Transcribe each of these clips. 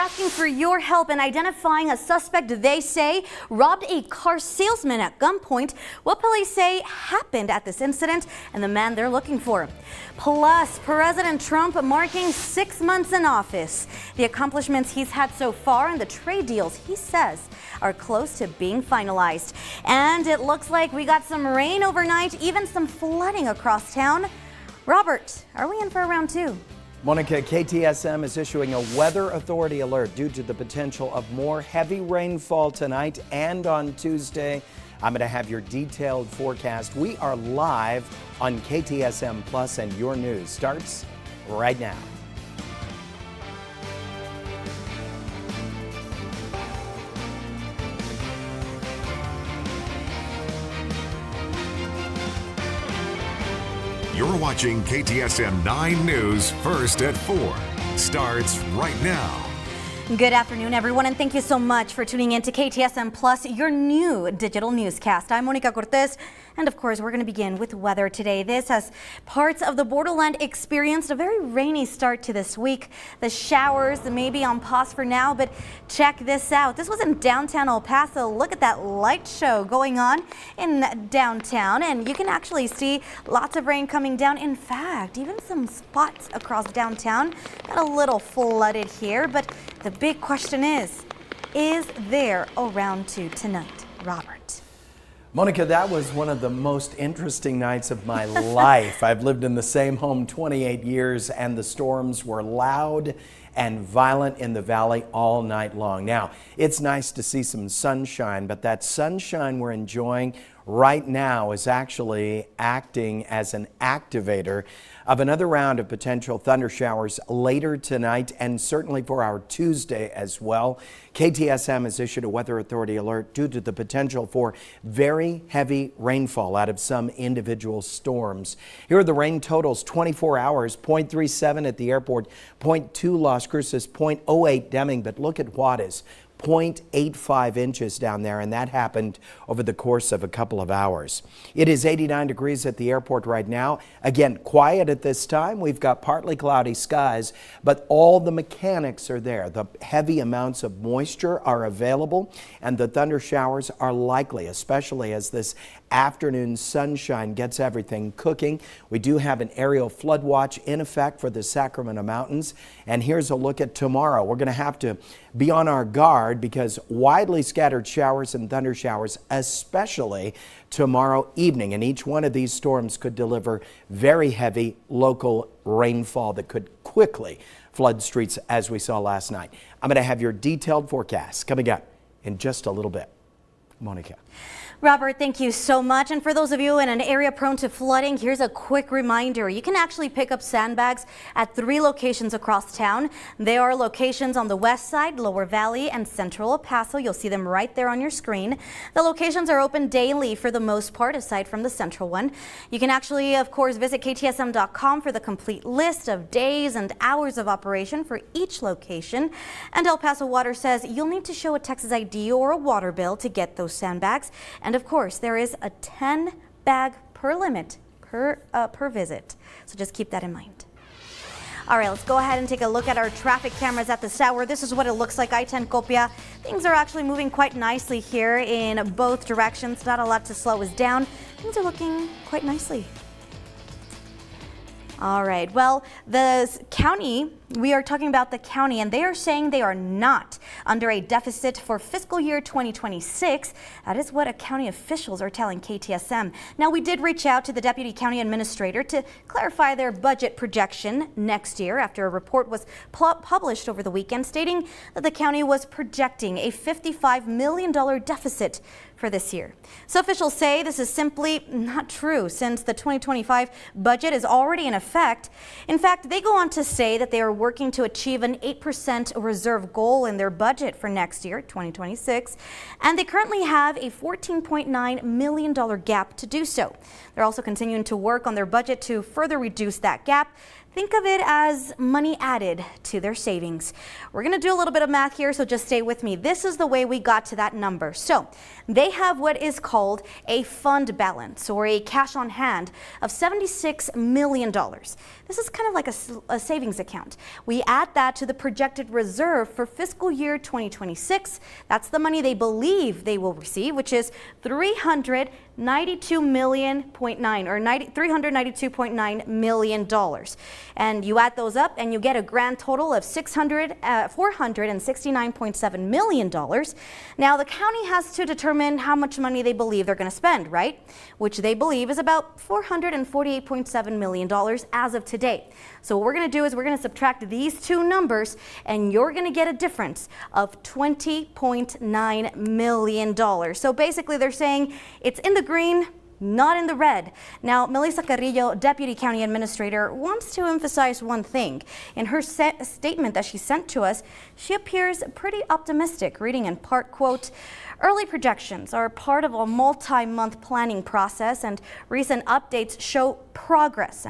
asking for your help in identifying a suspect they say robbed a car salesman at gunpoint, what police say happened at this incident, and the man they're looking for. Plus, President Trump marking 6 months in office. The accomplishments he's had so far and the trade deals he says are close to being finalized. And it looks like we got some rain overnight, even some flooding across town. Robert, are we in for a round two? Monica, KTSM is issuing a weather authority alert due to the potential of more heavy rainfall tonight and on Tuesday. I'm going to have your detailed forecast. We are live on KTSM Plus, and your news starts right now. You're watching KTSM 9 News First at 4. Starts right now. Good afternoon, everyone, and thank you so much for tuning in to KTSM Plus, your new digital newscast. I'm Monica Cortez, and of course, we're going to begin with weather today. This has parts of the Borderland experienced a very rainy start to this week. The showers may be on pause for now, but check this out. This was in downtown El Paso. Look at that light show going on in downtown, and you can actually see lots of rain coming down. In fact, even some spots across downtown got a little flooded here, but the big question is there a round two tonight, Robert? Monica, that was one of the most interesting nights of my life. I've lived in the same home 28 years, and the storms were loud and violent in the valley all night long. Now, it's nice to see some sunshine, but that sunshine we're enjoying right now is actually acting as an activator of another round of potential thunder showers later tonight, and certainly for our Tuesday as well. KTSM has issued a weather authority alert due to the potential for very heavy rainfall out of some individual storms. Here are the rain totals: 24 hours, 0.37 at the airport, 0.2 Las Cruces, 0.08 Deming, but look at Juarez. 0.85 inches down there, and that happened over the course of a couple of hours. It is 89 degrees at the airport right now. Again, quiet at this time. We've got partly cloudy skies, but all the mechanics are there. The heavy amounts of moisture are available, and the thunder showers are likely, especially as this afternoon sunshine gets everything cooking. We do have an aerial flood watch in effect for the Sacramento Mountains. And here's a look at tomorrow. We're going to have to be on our guard because widely scattered showers and thunder showers, especially tomorrow evening. And each one of these storms could deliver very heavy local rainfall that could quickly flood streets as we saw last night. I'm going to have your detailed forecast coming up in just a little bit. Monica. Robert, thank you so much. And for those of you in an area prone to flooding, here's a quick reminder. You can actually pick up sandbags at 3 locations across town. There are locations on the west side, Lower Valley, and Central El Paso. You'll see them right there on your screen. The locations are open daily for the most part, aside from the central one. You can actually, of course, visit KTSM.com for the complete list of days and hours of operation for each location. And El Paso Water says you'll need to show a Texas ID or a water bill to get those sandbags. And of course, there is a 10 bag per limit per visit. So just keep that in mind. All right, let's go ahead and take a look at our traffic cameras at this hour. This is what it looks like. I-10 Copia. Things are actually moving quite nicely here in both directions. Not a lot to slow us down. Things are looking quite nicely. All right, well, the county, we are talking about the county, and they are saying they are not under a deficit for fiscal year 2026. That is what county officials are telling KTSM. Now, we did reach out to the deputy county administrator to clarify their budget projection next year after a report was published over the weekend stating that the county was projecting a $55 million deficit for this year. So officials say this is simply not true since the 2025 budget is already in effect. In fact, they go on to say that they are working to achieve an 8% reserve goal in their budget for next year, 2026, and they currently have a $14.9 million gap to do so. They're also continuing to work on their budget to further reduce that gap. think of it as money added to their savings. We're going to do a little bit of math here, so just stay with me. This is the way we got to that number. So they have what is called a fund balance, or a cash on hand of $76 million. This is kind of like a savings account. We add that to the projected reserve for fiscal year 2026. That's the money they believe they will receive, which is $392.9 million. And you add those up and you get a grand total of $469.7 million. Now the county has to determine how much money they believe they're going to spend, right? Which they believe is about $448.7 million as of today. So what we're going to do is we're going to subtract these two numbers and you're going to get a difference of $20.9 million. So basically they're saying it's in the green, not in the red. Now, Melissa Carrillo, Deputy County Administrator, wants to emphasize one thing. In her statement that she sent to us, she appears pretty optimistic, reading in part, quote, "Early projections are part of a multi-month planning process, and recent updates show progress.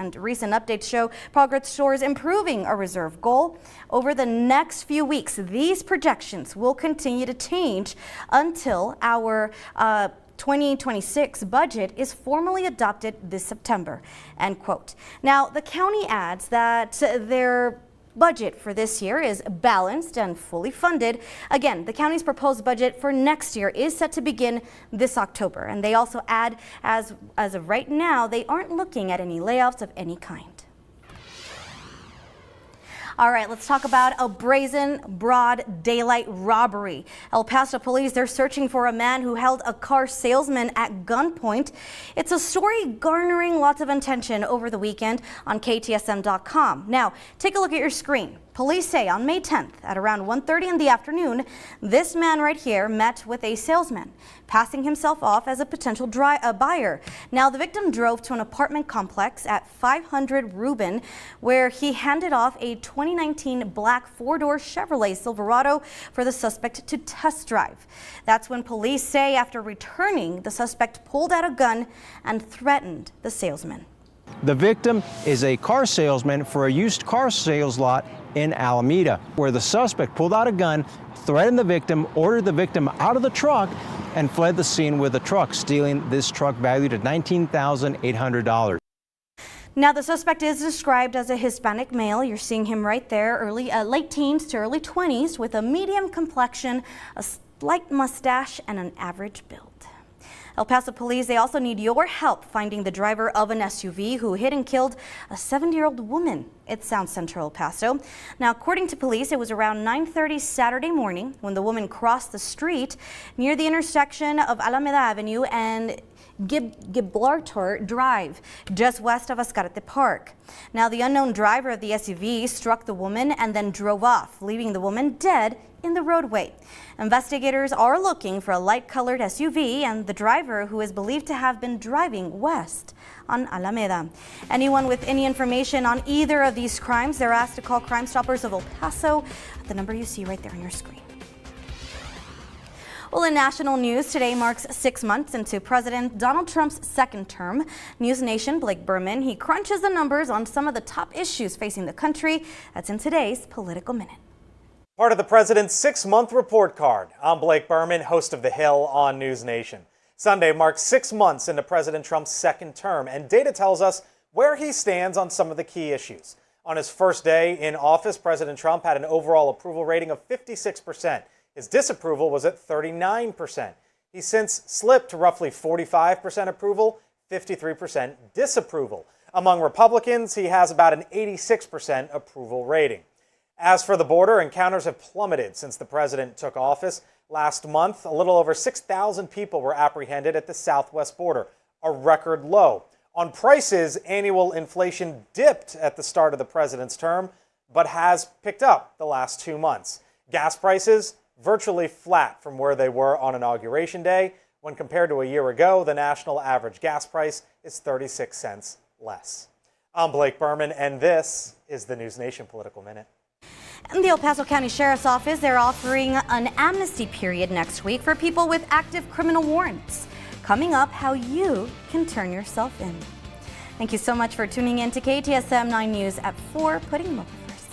Towards improving our reserve goal. Over the next few weeks, these projections will continue to change until our 2026 budget is formally adopted this September," end quote. Now, the county adds that their budget for this year is balanced and fully funded. Again, the county's proposed budget for next year is set to begin this October. And they also add, as of right now, they aren't looking at any layoffs of any kind. All right, let's talk about a brazen, broad daylight robbery. El Paso police, they're searching for a man who held a car salesman at gunpoint. It's a story garnering lots of attention over the weekend on KTSM.com. Now, take a look at your screen. Police say on May 10th at around 1:30 in the afternoon, this man right here met with a salesman, passing himself off as a potential buyer. Now, the victim drove to an apartment complex at 500 Rubin, where he handed off a 2019 black four-door Chevrolet Silverado for the suspect to test drive. That's when police say after returning, the suspect pulled out a gun and threatened the salesman. The victim is a car salesman for a used car sales lot in Alameda, where the suspect pulled out a gun, threatened the victim, ordered the victim out of the truck, and fled the scene with the truck, stealing this truck valued at $19,800. Now, the suspect is described as a Hispanic male. You're seeing him right there, late teens to early 20s, with a medium complexion, a slight mustache, and an average build. El Paso police, they also need your help finding the driver of an SUV who hit and killed a 70-year-old woman at South Central El Paso. Now, according to police, it was around 9:30 Saturday morning when the woman crossed the street near the intersection of Alameda Avenue and Gibraltar Drive, just west of Ascarate Park. Now, the unknown driver of the SUV struck the woman and then drove off, leaving the woman dead in the roadway. Investigators are looking for a light-colored SUV and the driver, who is believed to have been driving west on Alameda. Anyone with any information on either of these crimes, they're asked to call Crime Stoppers of El Paso at the number you see right there on your screen. Well, in national news, today marks 6 months into President Donald Trump's second term. News Nation Blake Berman, he crunches the numbers on some of the top issues facing the country. That's in today's Political Minute. Part of the president's 6-month report card. I'm Blake Berman, host of The Hill on News Nation. Sunday marks 6 months into President Trump's second term, and data tells us where he stands on some of the key issues. On his first day in office, President Trump had an overall approval rating of 56%. His disapproval was at 39%. He's since slipped to roughly 45% approval, 53% disapproval. Among Republicans, he has about an 86% approval rating. As for the border, encounters have plummeted since the president took office. Last month, a little over 6,000 people were apprehended at the southwest border, a record low. On prices, annual inflation dipped at the start of the president's term, but has picked up the last 2 months. Gas prices virtually flat from where they were on Inauguration Day. When compared to a year ago, the national average gas price is 36 cents less. I'm Blake Berman, and this is the News Nation Political Minute. And the El Paso County Sheriff's Office, they're offering an amnesty period next week for people with active criminal warrants. Coming up, how you can turn yourself in. Thank you so much for tuning in to KTSM 9 News at 4, putting local first.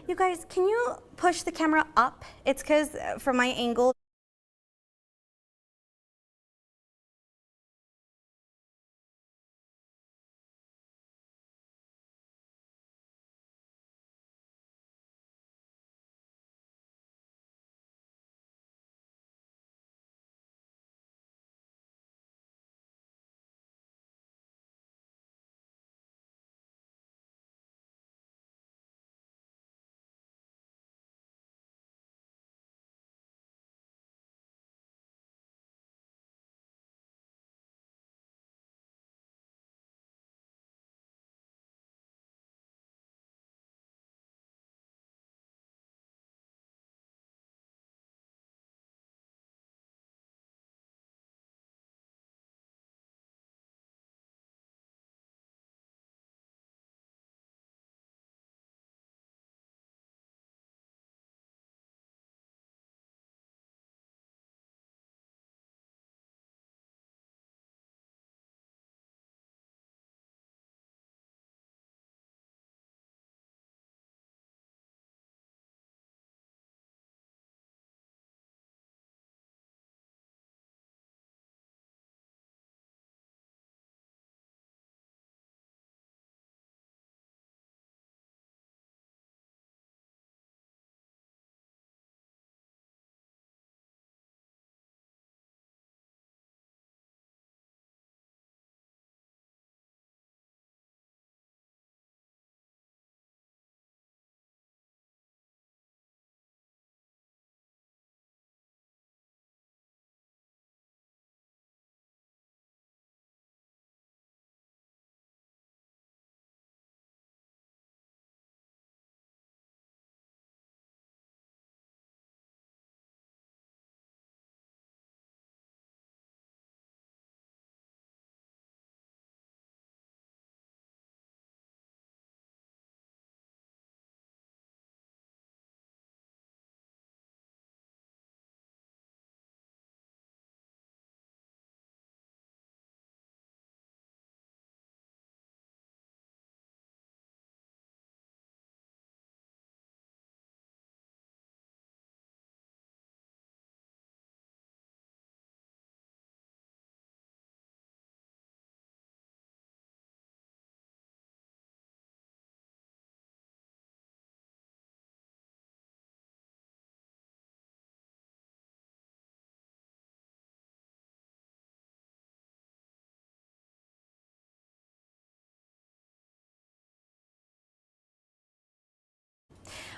You guys, can you push the camera up? It's because from my angle.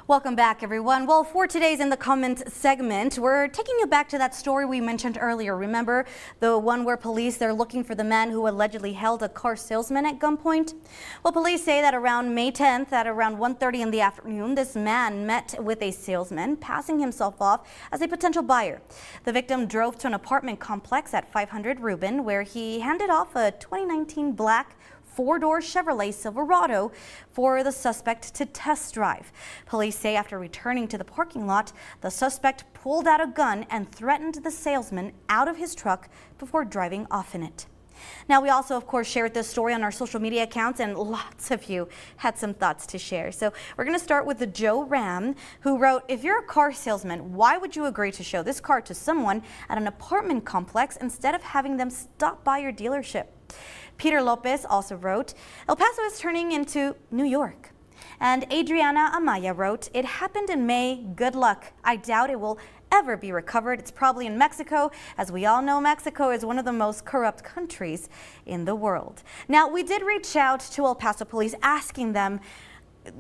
Welcome back, everyone. Well, for today's In the Comments segment, we're taking you back to that story we mentioned earlier. Remember the one where police, they're looking for the man who allegedly held a car salesman at gunpoint? Well, police say that around May 10th at around 1:30 in the afternoon, this man met with a salesman, passing himself off as a potential buyer. The victim drove to an apartment complex at 500 Rubin, where he handed off a 2019 black four-door Chevrolet Silverado for the suspect to test drive. Police say after returning to the parking lot, the suspect pulled out a gun and threatened the salesman out of his truck before driving off in it. Now, we also, of course, shared this story on our social media accounts, and lots of you had some thoughts to share. So we're going to start with the Joe Ram, who wrote, "If you're a car salesman, why would you agree to show this car to someone at an apartment complex instead of having them stop by your dealership?" Peter Lopez also wrote, "El Paso is turning into New York." And Adriana Amaya wrote, "It happened in May. Good luck. I doubt it will ever be recovered. It's probably in Mexico. As we all know, Mexico is one of the most corrupt countries in the world." Now, we did reach out to El Paso police asking them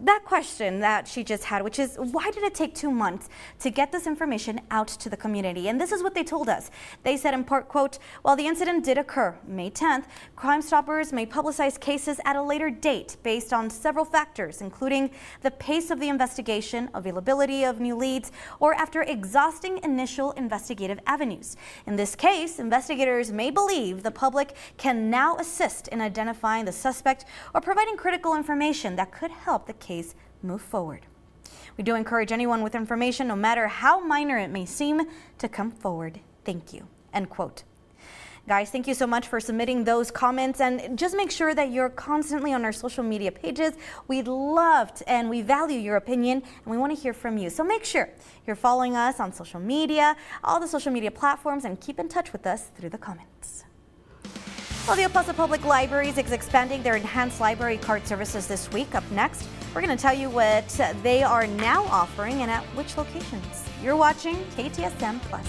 that question that she just had, which is, why did it take 2 months to get this information out to the community? And this is what they told us. They said in part, quote, "While the incident did occur May 10th, Crime Stoppers may publicize cases at a later date based on several factors, including the pace of the investigation, availability of new leads, or after exhausting initial investigative avenues. In this case, investigators may believe the public can now assist in identifying the suspect or providing critical information that could help the case move forward." We do encourage anyone with information, no matter how minor it may seem, to come forward. Thank you. End quote. Guys, thank you so much for submitting those comments, and just make sure that you're constantly on our social media pages. We loved and we value your opinion, and we want to hear from you. So make sure you're following us on social media, all the social media platforms, and keep in touch with us through the comments. Well, the El Paso Public Libraries is expanding their enhanced library card services this week. Up next, we're going to tell you what they are now offering and at which locations. You're watching KTSM Plus.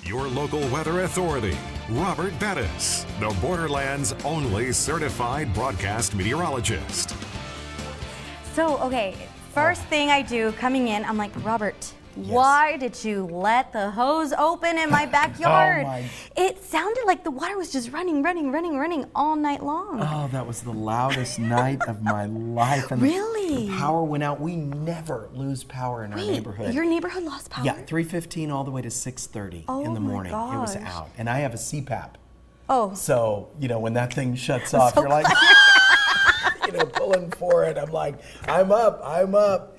Your local weather authority, Robert Bettis, the Borderland's only certified broadcast meteorologist. So, okay, first thing I do coming in, I'm like, Robert, why did you let the hose open in my backyard? It sounded like the water was just running all night long. Oh, that was the loudest night of my life. And Really? The power went out. We never lose power in our neighborhood. Your neighborhood lost power? Yeah, 3:15 all the way to 6:30 in the morning. It was out. And I have a CPAP. Oh. So, you know, when that thing shuts off, you're like, you know, pulling for it. I'm like, I'm up.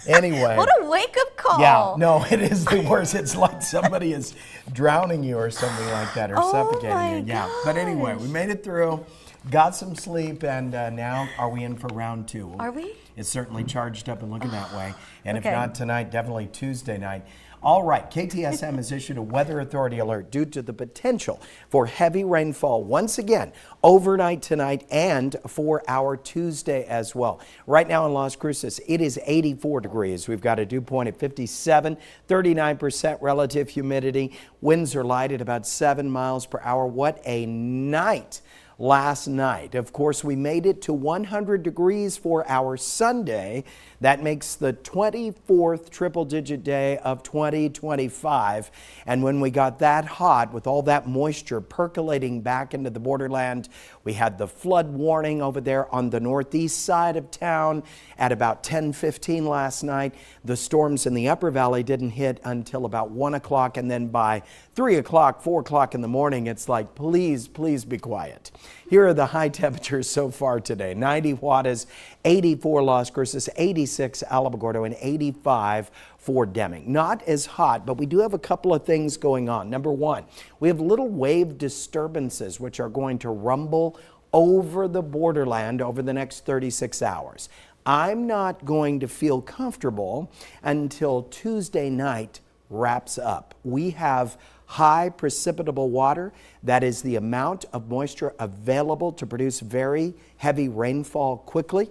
Anyway. What a wake-up call. Yeah, no, it is the worst. It's like somebody is drowning you or something like that, or suffocating you. Yeah, but anyway, we made it through, got some sleep, and now are we in for round two? Are we? It's certainly charged up and looking that way. And if not tonight, definitely Tuesday night. All right, KTSM has issued a weather authority alert due to the potential for heavy rainfall once again overnight tonight and for our Tuesday as well. Right now in Las Cruces, it is 84 degrees. We've got a dew point at 57, 39% relative humidity. Winds are light at about 7 miles per hour. What a night last night. Of course, we made it to 100 degrees for our Sunday. That makes the 24th triple-digit day of 2025. And when we got that hot with all that moisture percolating back into the borderland, we had the flood warning over there on the northeast side of town at about 10:15 last night. The storms in the upper valley didn't hit until about 1 o'clock, and then by 3 o'clock, 4 o'clock in the morning, it's like, please be quiet. Here are the high temperatures so far today. 90 Juarez, 84 Las Cruces, 86 Alamogordo, and 85 for Deming. Not as hot, but we do have a couple of things going on. Number one, we have little wave disturbances which are going to rumble over the borderland over the next 36 hours. I'm not going to feel comfortable until Tuesday night wraps up. We have high precipitable water. That is the amount of moisture available to produce very heavy rainfall quickly.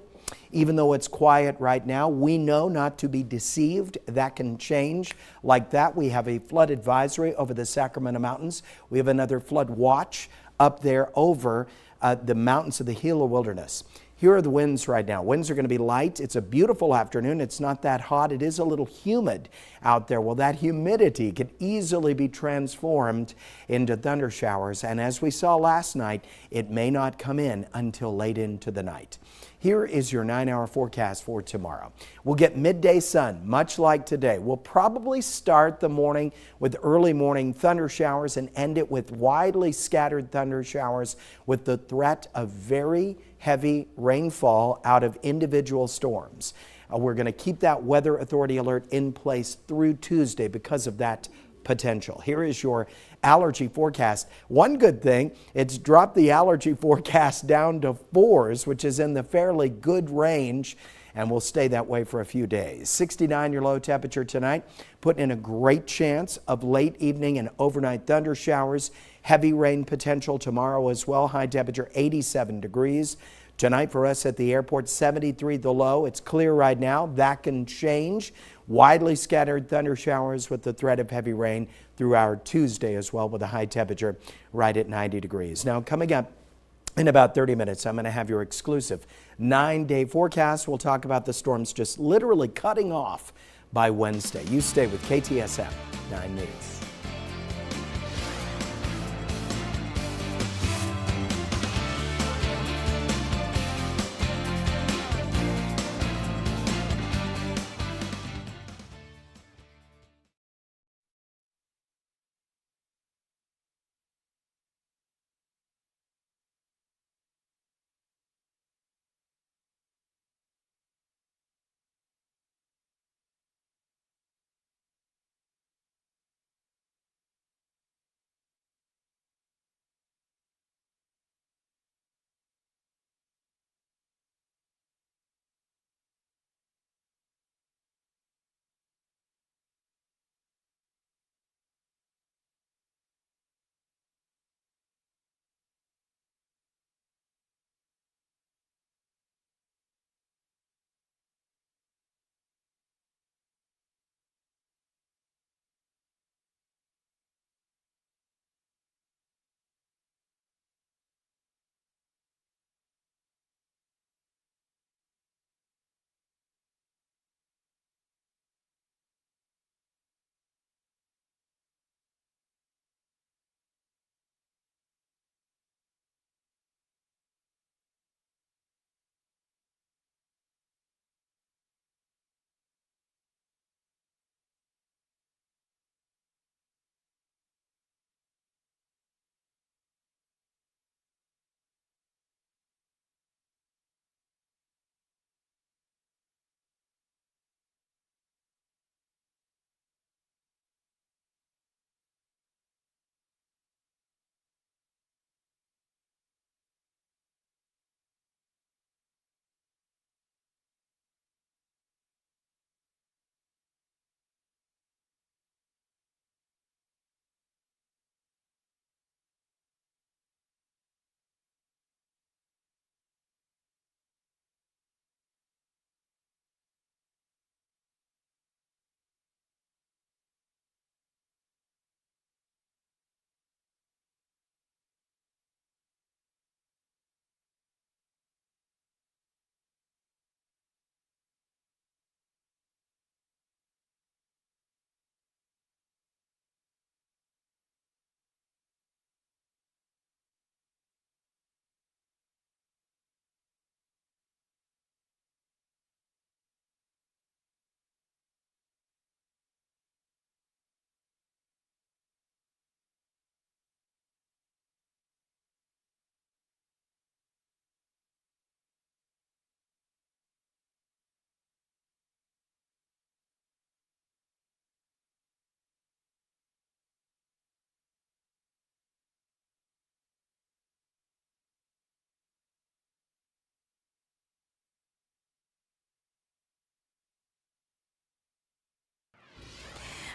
Even though it's quiet right now, we know not to be deceived. That can change like that. We have a flood advisory over the Sacramento Mountains. We have another flood watch up there over the mountains of the Gila Wilderness. Here are the winds right now. Winds are going to be light. It's a beautiful afternoon. It's not that hot. It is a little humid out there. Well, that humidity can easily be transformed into thunder showers. And as we saw last night, it may not come in until late into the night. Here is your 9-hour forecast for tomorrow. We'll get midday sun, much like today. We'll probably start the morning with early morning thunder showers and end it with widely scattered thunder showers with the threat of very heavy rainfall out of individual storms. We're going to keep that weather authority alert in place through Tuesday because of that potential. Here is your allergy forecast. One good thing, it's dropped the allergy forecast down to 4s, which is in the fairly good range, and will stay that way for a few days. 69 your low temperature tonight, putting in a great chance of late evening and overnight thunder showers. Heavy rain potential tomorrow as well. High temperature 87 degrees. Tonight for us at the airport, 73 the low. It's clear right now. That can change. Widely scattered thunder showers with the threat of heavy rain through our Tuesday as well, with a high temperature right at 90 degrees. Now, coming up in about 30 minutes, I'm going to have your exclusive 9-day forecast. We'll talk about the storms just literally cutting off by Wednesday. You stay with KTSM 9 News.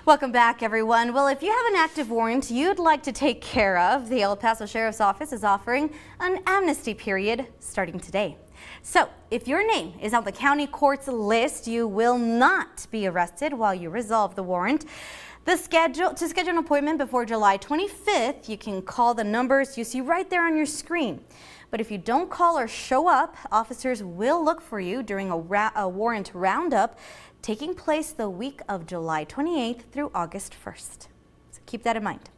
Welcome back, everyone. Well, if you have an active warrant you'd like to take care of, the El Paso Sheriff's Office is offering an amnesty period starting today. So, if your name is on the county court's list, you will not be arrested while you resolve the warrant. To schedule an appointment before July 25th, you can call the numbers you see right there on your screen. But if you don't call or show up, officers will look for you during a warrant roundup taking place the week of July 28th through August 1st. So keep that in mind.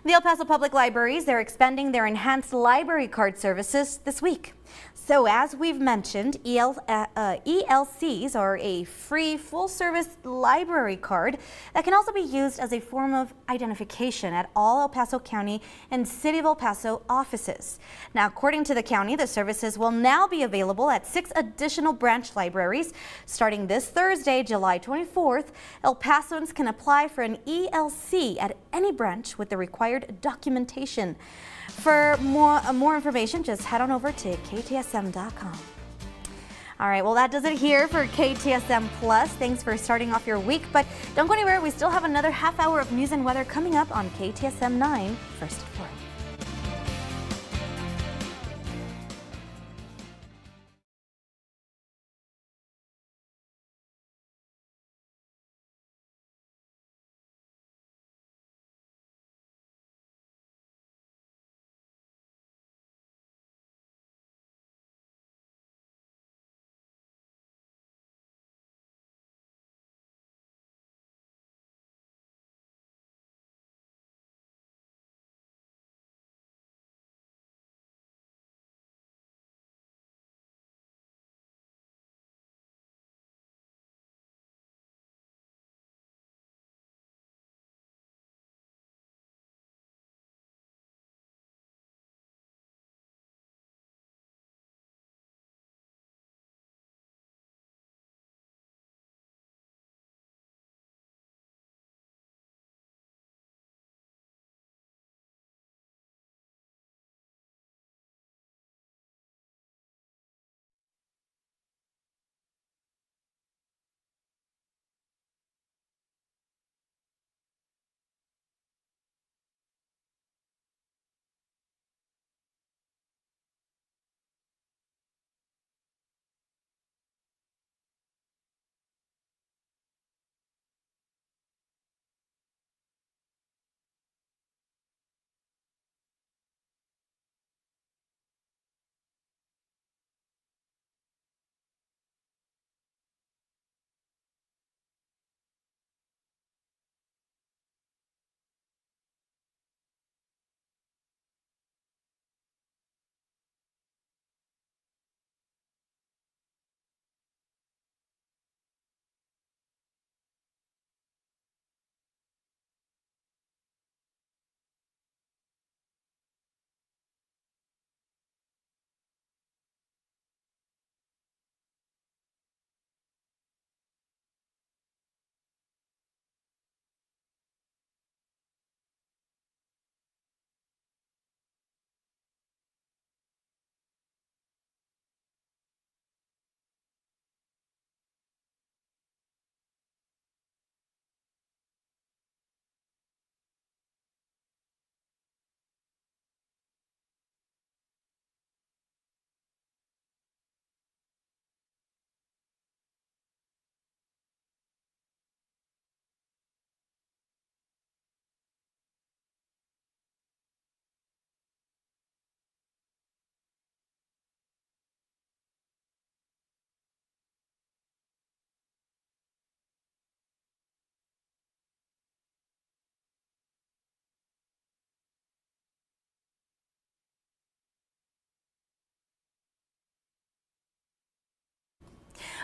The El Paso Public Libraries, they're expanding their enhanced library card services this week. So as we've mentioned, ELCs are a free full-service library card that can also be used as a form of identification at all El Paso County and City of El Paso offices. Now, according to the county, the services will now be available at 6 additional branch libraries. Starting this Thursday, July 24th, El Pasoans can apply for an ELC at any branch with the required documentation. For more information, just head on over to KTSM.com. All right, well, that does it here for KTSM Plus. Thanks for starting off your week, but don't go anywhere. We still have another half hour of news and weather coming up on KTSM 9, First at 4.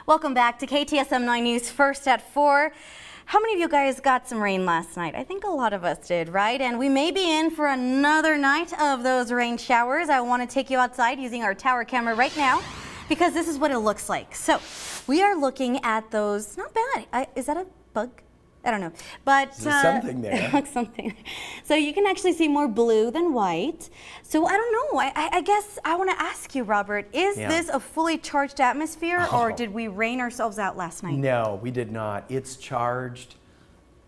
Welcome back to KTSM 9 News First at 4. How many of you guys got some rain last night? I think a lot of us did, right? And we may be in for another night of those rain showers. I want to take you outside using our tower camera right now because this is what it looks like. So we are looking at those, not bad. Is that a bug? I don't know, but there's something there. Something. So you can actually see more blue than white. So I don't know. I guess I want to ask you, Robert, is this a fully charged atmosphere, or did we rain ourselves out last night? No, we did not. It's charged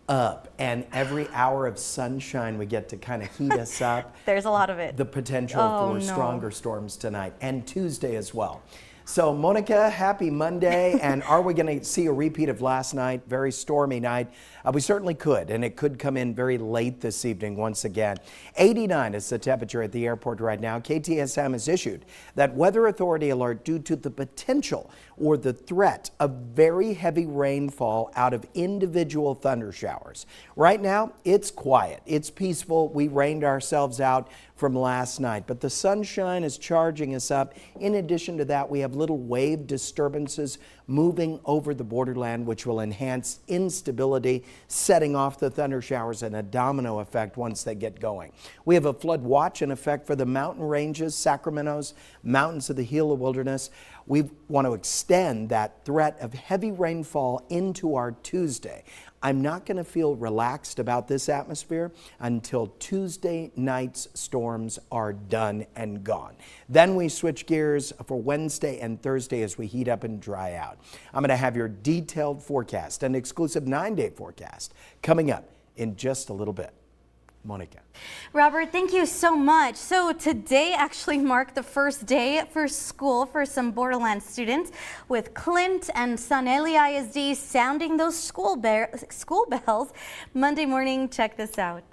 up, and every hour of sunshine we get to kind of heat us up. There's a lot of it. The potential for stronger storms tonight and Tuesday as well. So Monica, happy Monday. And are we going to see a repeat of last night? Very stormy night. We certainly could, and it could come in very late this evening once again. 89 is the temperature at the airport right now. KTSM has issued that weather authority alert due to the potential or the threat of very heavy rainfall out of individual thunder showers. Right now, it's quiet. It's peaceful. We rained ourselves out from last night, but the sunshine is charging us up. In addition to that, we have little wave disturbances moving over the borderland, which will enhance instability, setting off the thunder showers and a domino effect once they get going. We have a flood watch in effect for the mountain ranges, Sacramento's, mountains of the Gila Wilderness. We want to extend that threat of heavy rainfall into our Tuesday. I'm not going to feel relaxed about this atmosphere until Tuesday night's storms are done and gone. Then we switch gears for Wednesday and Thursday as we heat up and dry out. I'm going to have your detailed forecast, an exclusive 9-day forecast, coming up in just a little bit. Monica. Robert, thank you so much. So today actually marked the first day for school for some Borderland students, with Clint and Sun Eli ISD sounding those school bells Monday morning. Check this out.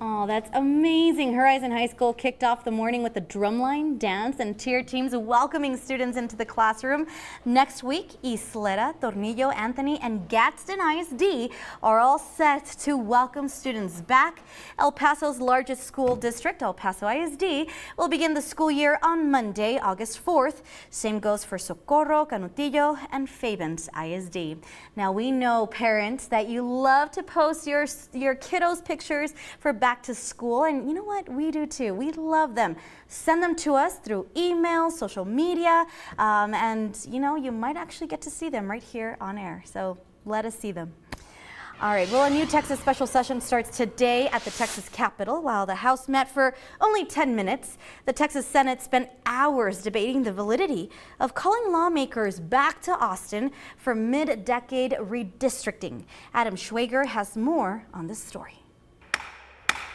Oh, that's amazing. Horizon High School kicked off the morning with a drumline, dance, and cheer teams welcoming students into the classroom. Next week, Isleta, Tornillo, Anthony, and Gadsden ISD are all set to welcome students back. El Paso's largest school district, El Paso ISD, will begin the school year on Monday, August 4th. Same goes for Socorro, Canutillo, and Fabens ISD. Now, we know, parents, that you love to post your kiddos' pictures for back to school, and you know what, we do too. We love them. Send them to us through email, social media, and you know, you might actually get to see them right here on air, so let us see them. All right, well, a new Texas special session starts today at the Texas Capitol. While the House met for only 10 minutes, the Texas Senate spent hours debating the validity of calling lawmakers back to Austin for mid-decade redistricting. Adam Schwager has more on this story.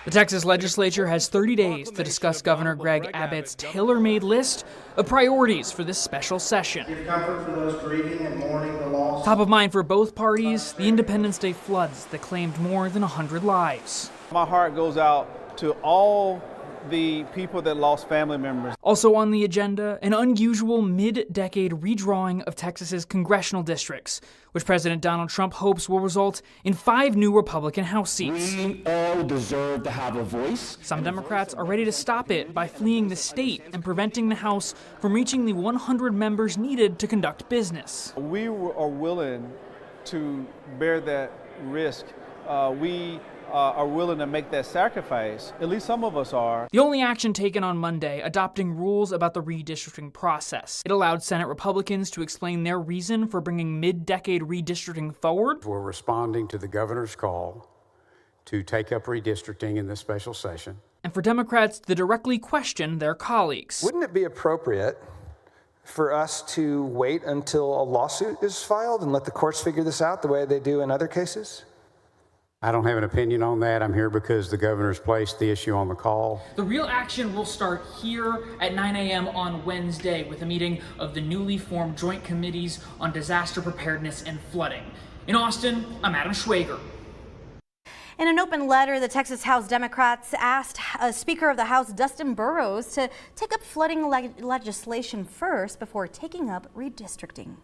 The Texas legislature has 30 days to discuss Governor Greg Abbott's tailor-made list of priorities for this special session. Give comfort for those grieving and mourning the loss. Top of mind for both parties, the Independence Day floods that claimed more than 100 lives. My heart goes out to all the people that lost family members. Also on the agenda, an unusual mid-decade redrawing of Texas's congressional districts, which President Donald Trump hopes will result in 5 new Republican House seats. We all deserve to have a voice. Some Democrats are ready to stop it by fleeing the state and preventing the House from reaching the 100 members needed to conduct business. We are willing to bear that risk. We are willing to make that sacrifice. At least some of us are. The only action taken on Monday, adopting rules about the redistricting process. It allowed Senate Republicans to explain their reason for bringing mid-decade redistricting forward. We're responding to the governor's call to take up redistricting in this special session. And for Democrats to directly question their colleagues. Wouldn't it be appropriate for us to wait until a lawsuit is filed and let the courts figure this out the way they do in other cases? I don't have an opinion on that. I'm here because the governor's placed the issue on the call. The real action will start here at 9 a.m. on Wednesday with a meeting of the newly formed Joint Committees on Disaster Preparedness and Flooding. In Austin, I'm Adam Schwager. In an open letter, the Texas House Democrats asked Speaker of the House Dustin Burrows to take up flooding legislation first before taking up redistricting.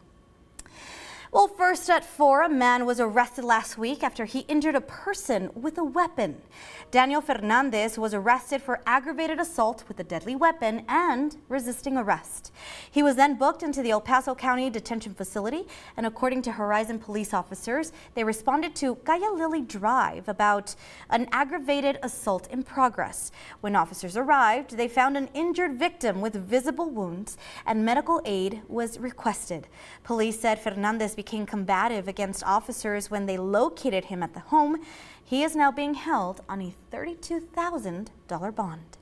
Well, first at 4, a man was arrested last week after he injured a person with a weapon. Daniel Fernandez was arrested for aggravated assault with a deadly weapon and resisting arrest. He was then booked into the El Paso County Detention Facility, and according to Horizon police officers, they responded to Calle Lily Drive about an aggravated assault in progress. When officers arrived, they found an injured victim with visible wounds, and medical aid was requested. Police said Fernandez became combative against officers when they located him at the home. He is now being held on a $32,000 bond.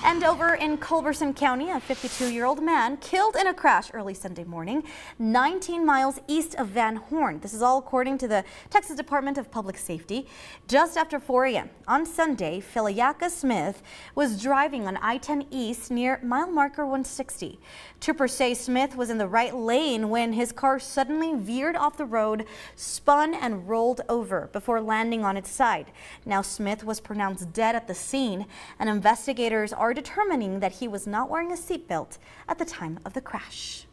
And over in Culberson County, a 52-year-old man killed in a crash early Sunday morning, 19 miles east of Van Horn. This is all according to the Texas Department of Public Safety. Just after 4 a.m. on Sunday, Philiaka Smith was driving on I-10 East near mile marker 160. Troopers say Smith was in the right lane when his car suddenly veered off the road, spun and rolled over before landing on its side. Now Smith was pronounced dead at the scene, and investigators are determining that he was not wearing a seatbelt at the time of the crash.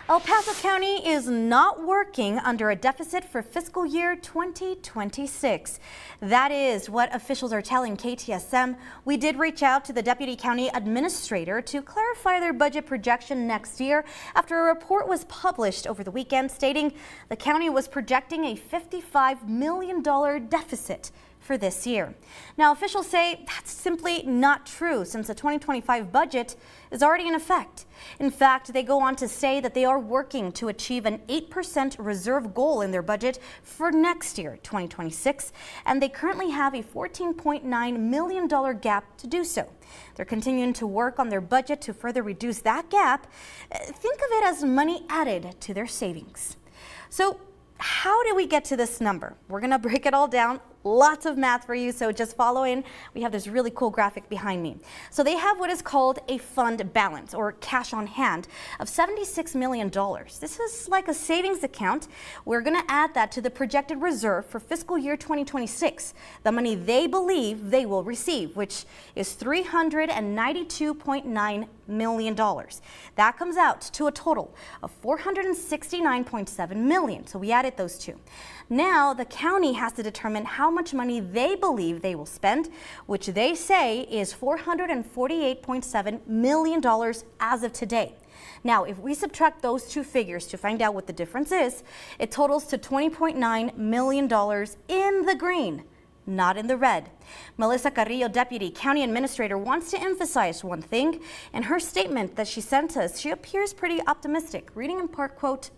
El Paso County is not working under a deficit for fiscal year 2026. That is what officials are telling KTSM. We did reach out to the Deputy County Administrator to clarify their budget projection next year after a report was published over the weekend stating the county was projecting a $55 million deficit for this year. Now, officials say that's simply not true since the 2025 budget is already in effect. In fact, they go on to say that they are working to achieve an 8% reserve goal in their budget for next year, 2026, and they currently have a $14.9 million gap to do so. They're continuing to work on their budget to further reduce that gap. Think of it as money added to their savings. So, how do we get to this number? We're going to break it all down. Lots of math for you, so just follow in. We have this really cool graphic behind me. So they have what is called a fund balance, or cash on hand, of $76 million. This is like a savings account. We're going to add that to the projected reserve for fiscal year 2026, the money they believe they will receive, which is $392.9 million. That comes out to a total of $469.7 million. So we added those two. Now the county has to determine how much money they believe they will spend, which they say is $448.7 million as of today. Now, if we subtract those two figures to find out what the difference is, it totals to $20.9 million in the green, not in the red. Melissa Carrillo, Deputy County Administrator, wants to emphasize one thing. In her statement that she sent us, she appears pretty optimistic. Reading in part, quote,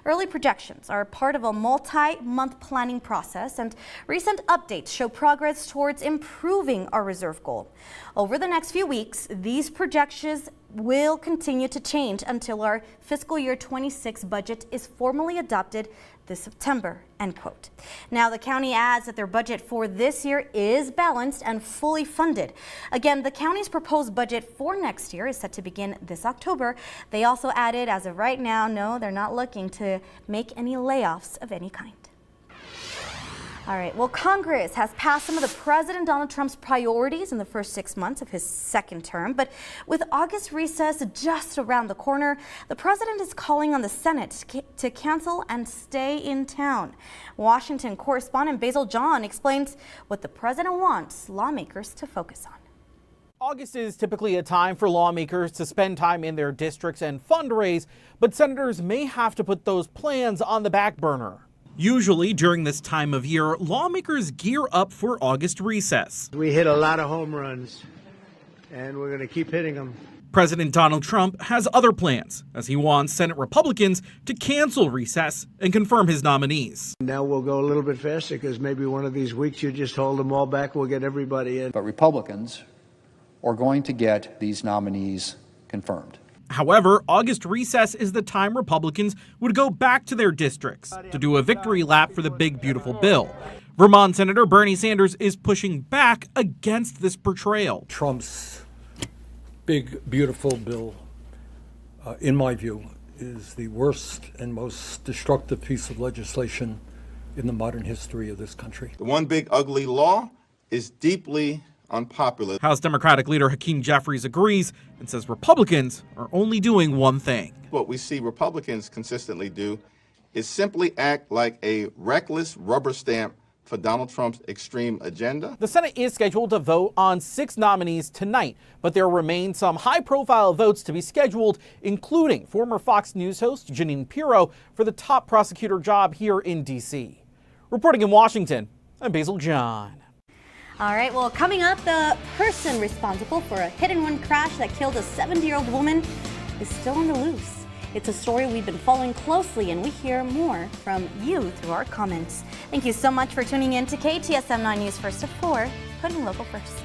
"Early projections are part of a multi-month planning process, and recent updates show progress towards improving our reserve goal. Over the next few weeks, these projections will continue to change until our fiscal year 26 budget is formally adopted this September," end quote. Now, the county adds that their budget for this year is balanced and fully funded. Again, the county's proposed budget for next year is set to begin this October. They also added, as of right now, no, they're not looking to make any layoffs of any kind. All right, well, Congress has passed some of the President Donald Trump's priorities in the first 6 months of his second term. But with August recess just around the corner, the president is calling on the Senate to cancel and stay in town. Washington correspondent Basil John explains what the president wants lawmakers to focus on. August is typically a time for lawmakers to spend time in their districts and fundraise, but senators may have to put those plans on the back burner. Usually during this time of year, lawmakers gear up for August recess. We hit a lot of home runs, and we're going to keep hitting them. President Donald Trump has other plans, as he wants Senate Republicans to cancel recess and confirm his nominees. Now we'll go a little bit faster because maybe one of these weeks you just hold them all back, we'll get everybody in. But Republicans are going to get these nominees confirmed. However, August recess is the time Republicans would go back to their districts to do a victory lap for the big, beautiful bill. Vermont Senator Bernie Sanders is pushing back against this portrayal. Trump's big, beautiful bill, in my view, is the worst and most destructive piece of legislation in the modern history of this country. The one big ugly law is deeply unpopular. House Democratic leader Hakeem Jeffries agrees and says Republicans are only doing one thing. What we see Republicans consistently do is simply act like a reckless rubber stamp for Donald Trump's extreme agenda. The Senate is scheduled to vote on 6 nominees tonight, but there remain some high-profile votes to be scheduled, including former Fox News host Jeanine Pirro for the top prosecutor job here in D.C. Reporting in Washington, I'm Basil John. All right, well, coming up, the person responsible for a hit-and-run crash that killed a 70-year-old woman is still on the loose. It's a story we've been following closely, and we hear more from you through our comments. Thank you so much for tuning in to KTSM 9 News First at 4, putting local first.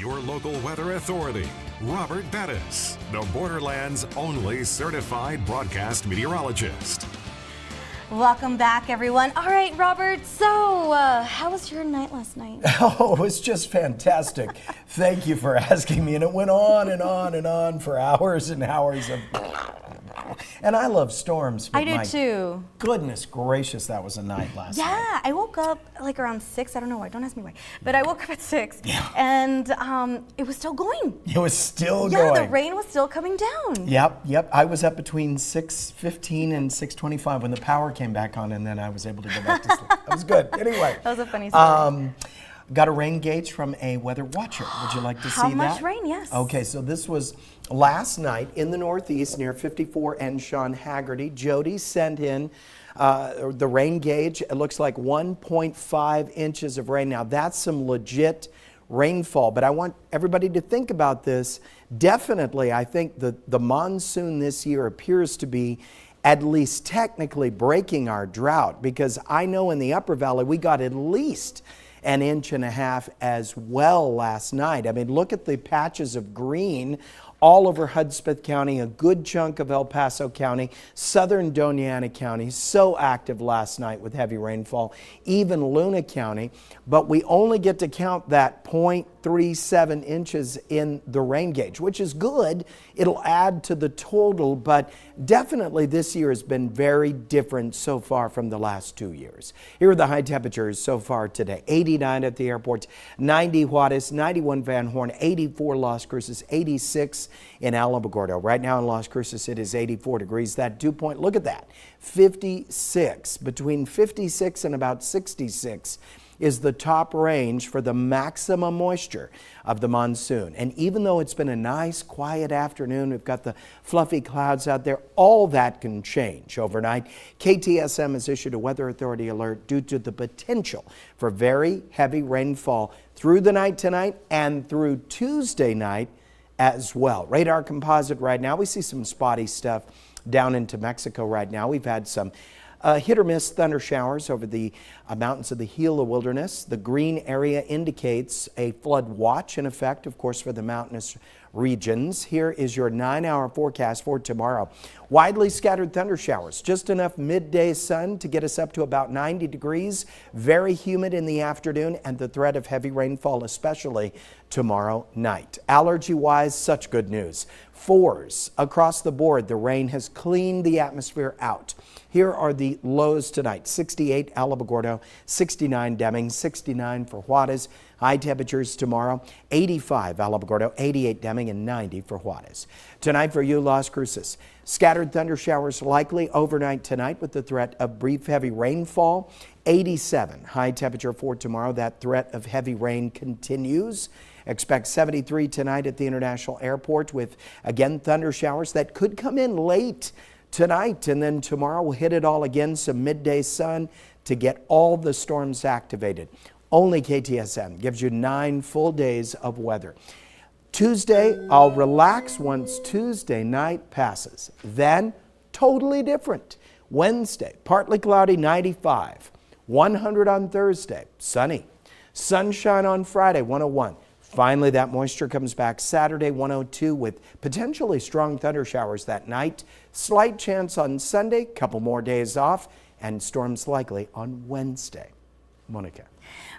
Your local weather authority, Robert Bettis, the Borderland's only certified broadcast meteorologist. Welcome back, everyone. All right, Robert, so how was your night last night? Oh, it was just fantastic. Thank you for asking me. And it went on and on and on for hours and hours of... And I love storms. But I do too. Goodness gracious, that was a night last night. Yeah, I woke up like around 6. I don't know why. Don't ask me why. But I woke up at 6, and it was still going. It was still Yeah, going. the rain was still coming down. Yep. I was up between 6:15 and 6:25 when the power came back on, and then I was able to go back to sleep. That was good. Anyway. That was a funny story. Got a rain gauge from a weather watcher. Would you like to see that? How much rain? Yes. Okay, so this was last night in the Northeast near 54 and Sean Haggerty. Jody sent in the rain gauge. It looks like 1.5 inches of rain. Now that's some legit rainfall, but I want everybody to think about this. Definitely, I think the monsoon this year appears to be at least technically breaking our drought, because I know in the Upper Valley we got at least an inch and a half as well last night. I mean, look at the patches of green all over Hudspeth County, a good chunk of El Paso County, southern Doña Ana County, so active last night with heavy rainfall, even Luna County, but we only get to count that 0.37 inches in the rain gauge, which is good. It'll add to the total, but definitely this year has been very different so far from the last 2 years. Here are the high temperatures so far today. 89 at the airports, 90 Juarez, 91 Van Horn, 84 Las Cruces, 86 in Alamogordo. Right now in Las Cruces it is 84 degrees. That dew point, look at that, 56. Between 56 and about 66 is the top range for the maximum moisture of the monsoon. And even though it's been a nice quiet afternoon, we've got the fluffy clouds out there, all that can change overnight. KTSM has issued a weather authority alert due to the potential for very heavy rainfall through the night tonight and through Tuesday night as well. Radar composite right now, we see some spotty stuff down into Mexico right now. We've had some hit or miss thunder showers over the mountains of the Gila Wilderness. The green area indicates a flood watch in effect, of course, for the mountainous regions. Here is your 9-hour forecast for tomorrow. Widely scattered thunder showers, just enough midday sun to get us up to about 90 degrees. Very humid in the afternoon, and the threat of heavy rainfall, especially tomorrow night. Allergy-wise, such good news. 4s across the board. The rain has cleaned the atmosphere out. Here are the lows tonight. 68 Alamogordo, 69 Deming, 69 for Juarez. High temperatures tomorrow, 85 Alamogordo, 88 Deming, and 90 for Juarez. Tonight for you, Las Cruces. Scattered thunder showers likely overnight tonight with the threat of brief heavy rainfall. 87 high temperature for tomorrow. That threat of heavy rain continues. Expect 73 tonight at the International Airport with, again, thunder showers that could come in late tonight, and then tomorrow we'll hit it all again, some midday sun to get all the storms activated. Only KTSM gives you 9 full days of weather. Tuesday, I'll relax once Tuesday night passes. Then, totally different. Wednesday, partly cloudy, 95. 100 on Thursday, sunny. Sunshine on Friday, 101. Finally, that moisture comes back Saturday, 102, with potentially strong thunder showers that night. Slight chance on Sunday, couple more days off, and storms likely on Wednesday. Monica.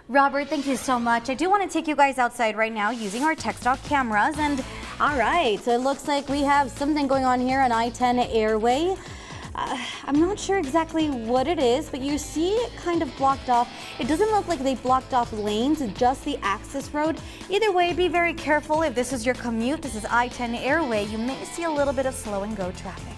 Robert, thank you so much. I do want to take you guys outside right now using our TechStalk cameras. And all right, so it looks like we have something going on here on I-10 Airway. I'm not sure exactly what it is, but you see it kind of blocked off. It doesn't look like they blocked off lanes, just the access road. Either way, be very careful if this is your commute. This is I-10 Airway. You may see a little bit of slow and go traffic.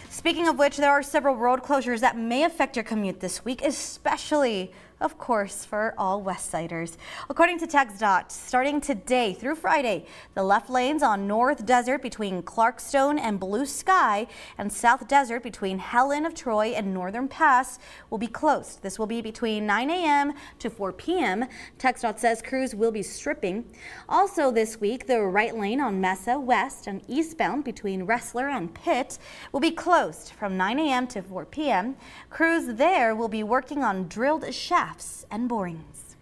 Speaking of which, there are several road closures that may affect your commute this week, especially, of course, for all Westsiders. According to TxDOT, starting today through Friday, the left lanes on North Desert between Clarkstone and Blue Sky and South Desert between Helen of Troy and Northern Pass will be closed. This will be between 9 a.m. to 4 p.m. TxDOT says crews will be stripping. Also this week, the right lane on Mesa West and eastbound between Wrestler and Pitt will be closed from 9 a.m. to 4 p.m. Crews there will be working on drilled shafts and borings.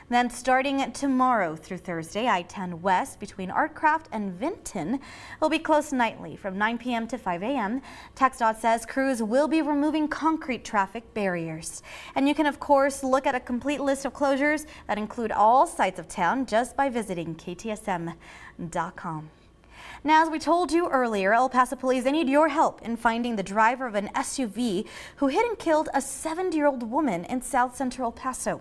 Then starting tomorrow through Thursday, I-10 West between Artcraft and Vinton will be closed nightly from 9 p.m. to 5 a.m. TxDOT says crews will be removing concrete traffic barriers. And you can, of course, look at a complete list of closures that include all sides of town just by visiting KTSM.com. Now, as we told you earlier, El Paso police, they need your help in finding the driver of an SUV who hit and killed a 70-year-old woman in South Central El Paso.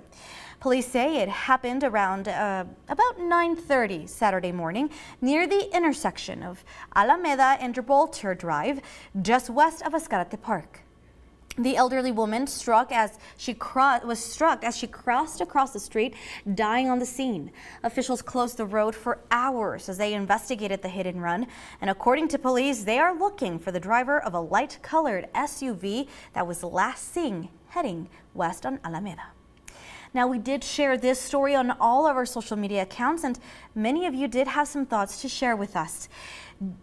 Police say it happened around about 9:30 Saturday morning near the intersection of Alameda and Gibraltar Drive, just west of Escalante Park. The elderly woman was struck as she crossed across the street, dying on the scene. Officials closed the road for hours as they investigated the hit and run. And according to police, they are looking for the driver of a light-colored SUV that was last seen heading west on Alameda. Now, we did share this story on all of our social media accounts, and many of you did have some thoughts to share with us.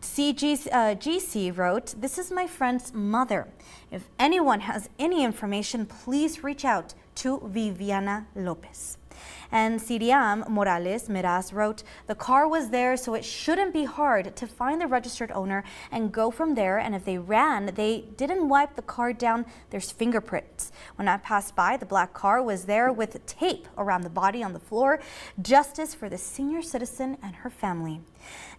GC wrote, "This is my friend's mother. If anyone has any information, please reach out to Viviana Lopez." And Siriam Morales Meraz wrote, "The car was there, so it shouldn't be hard to find the registered owner and go from there. And if they ran, they didn't wipe the car down. There's fingerprints. When I passed by, the black car was there with tape around the body on the floor. Justice for the senior citizen and her family."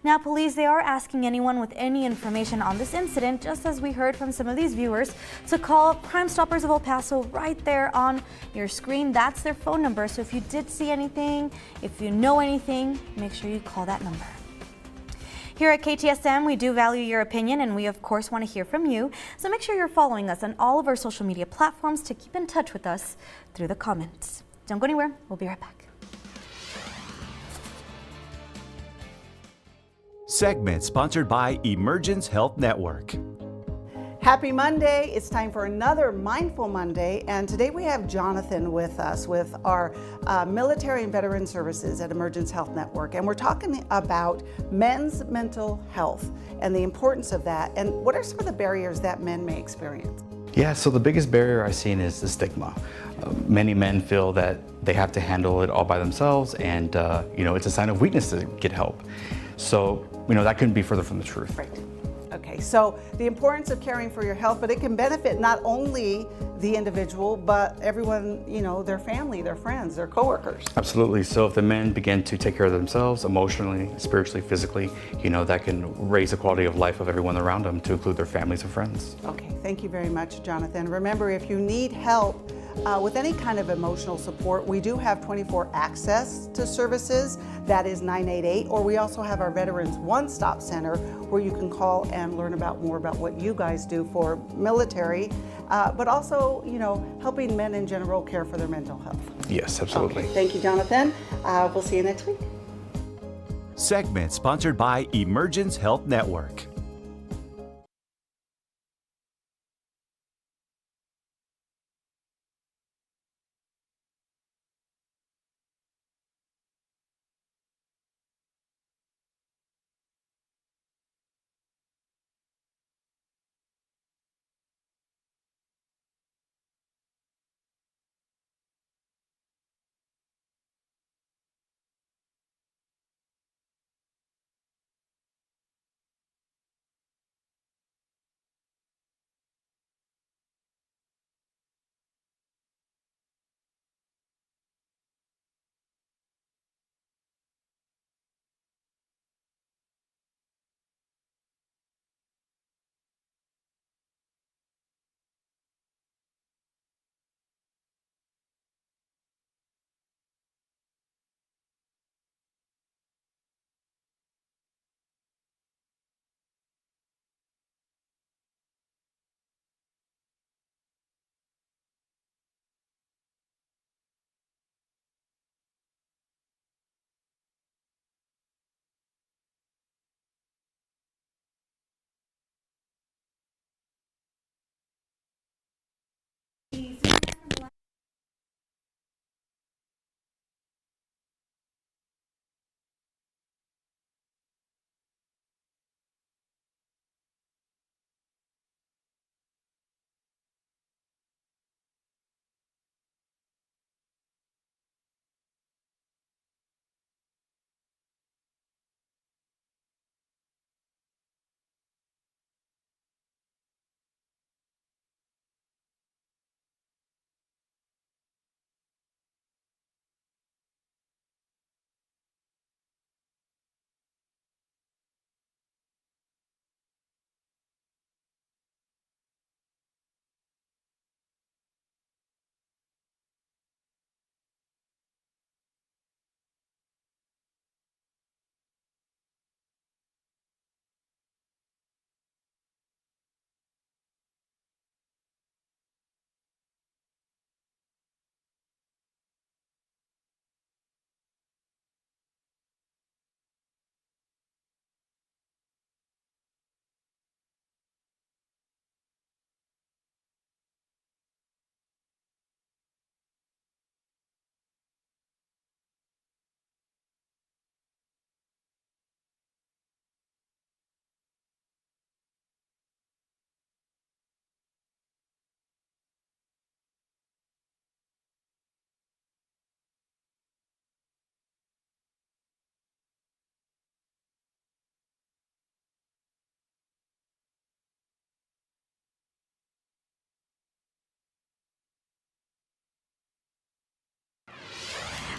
Now, police, they are asking anyone with any information on this incident, just as we heard from some of these viewers, to call Crime Stoppers of El Paso right there on your screen. That's their phone number. So if you did see anything, if you know anything, make sure you call that number. Here at KTSM, we do value your opinion, and we, of course, want to hear from you. So make sure you're following us on all of our social media platforms to keep in touch with us through the comments. Don't go anywhere. We'll be right back. Segment sponsored by Emergence Health Network. Happy Monday. It's time for another Mindful Monday, and today we have Jonathan with us with our Military and Veteran Services at Emergence Health Network, and we're talking about men's mental health and the importance of that, and what are some of the barriers that men may experience? Yeah, so the biggest barrier I've seen is the stigma. Many men feel that they have to handle it all by themselves, and it's a sign of weakness to get help. So, that couldn't be further from the truth. Right. Okay, so the importance of caring for your health, but it can benefit not only the individual, but everyone, their family, their friends, their coworkers. Absolutely. So if the men begin to take care of themselves emotionally, spiritually, physically, that can raise the quality of life of everyone around them, to include their families and friends. Okay, thank you very much, Jonathan. Remember, if you need help with any kind of emotional support, we do have 24 access to services. That is 988, or we also have our Veterans One-Stop Center where you can call and learn more about what you guys do for military, but also, helping men in general care for their mental health. Yes, absolutely. Okay, thank you, Jonathan. We'll see you next week. Segment sponsored by Emergence Health Network.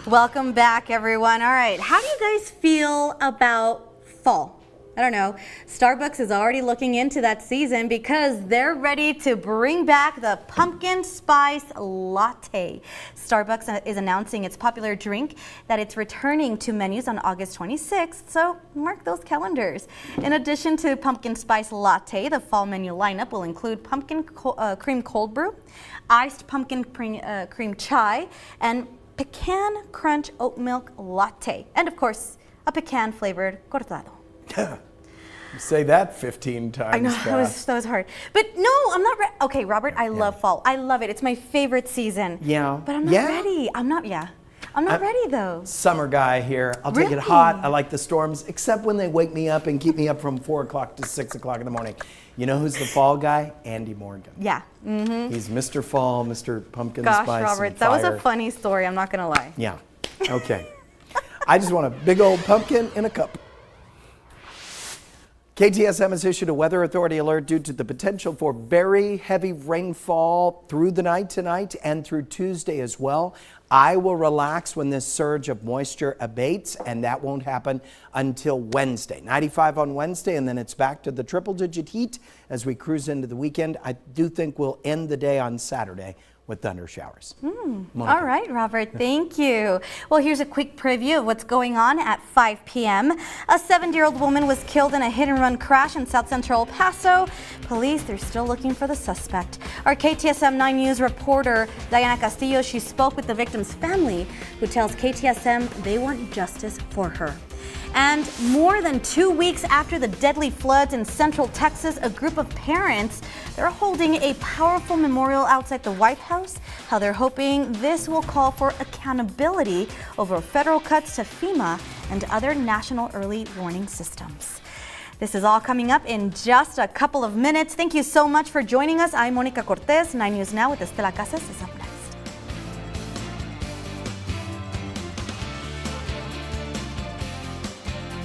Welcome back, everyone. All right, how do you guys feel about fall? I don't know. Starbucks is already looking into that season because they're ready to bring back the pumpkin spice latte. Starbucks is announcing its popular drink that it's returning to menus on August 26th, so mark those calendars. In addition to pumpkin spice latte, the fall menu lineup will include pumpkin cream cold brew, iced pumpkin cream chai, and pecan crunch oat milk latte, and of course, a pecan flavored cortado. Say that 15 times. I know, fast. that was hard. But no, I'm not ready. Okay, Robert, I love fall. I love it. It's my favorite season. Yeah. But I'm not ready. I'm not ready though. Summer guy here. I'll take it hot. I like the storms, except when they wake me up and keep me up from 4 o'clock to 6 o'clock in the morning. You know who's the fall guy? Andy Morgan. Yeah. Mm-hmm. He's Mr. Fall, Mr. Pumpkin Gosh, Spice. Robert, and that was fire. a funny story. I'm not gonna lie. Yeah. Okay. I just want a big old pumpkin in a cup. KTSM has issued a weather authority alert due to the potential for very heavy rainfall through the night tonight and through Tuesday as well. I will relax when this surge of moisture abates, and that won't happen until Wednesday. 95 on Wednesday, and then it's back to the triple-digit heat as we cruise into the weekend. I do think we'll end the day on Saturday with thunder showers. All right, Robert, thank you. Well, here's a quick preview of what's going on at 5 p.m. A 70-year-old woman was killed in a hit-and-run crash in South Central El Paso. Police, they're still looking for the suspect. Our KTSM 9 News reporter, Diana Castillo, she spoke with the victim's family, who tells KTSM they want justice for her. And more than 2 weeks after the deadly floods in Central Texas, a group of parents, they're holding a powerful memorial outside the White House. How they're hoping this will call for accountability over federal cuts to FEMA and other national early warning systems. This is all coming up in just a couple of minutes. Thank you so much for joining us. I'm Monica Cortez. 9 News Now with Estela Casas is up next.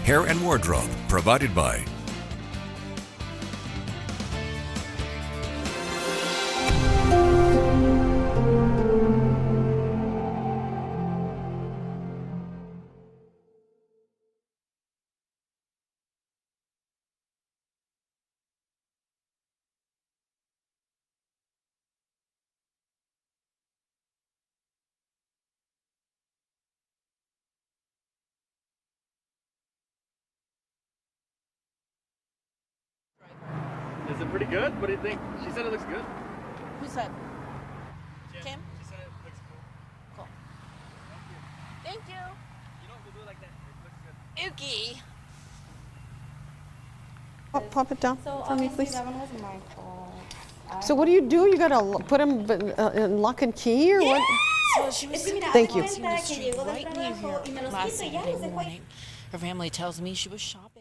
Hair and wardrobe provided by Is it pretty good? What do you think? She said it looks good. Who said? Kim? She said it looks cool. Cool. Thank you. You know, we'll do it like that. It looks good. Ookie. Pop it down So for me, please. that one was my fault. So what do? You gotta put them in lock and key or what? So she was Thank you. crossing the street right near here last Saturday morning. Her family tells me she was shopping.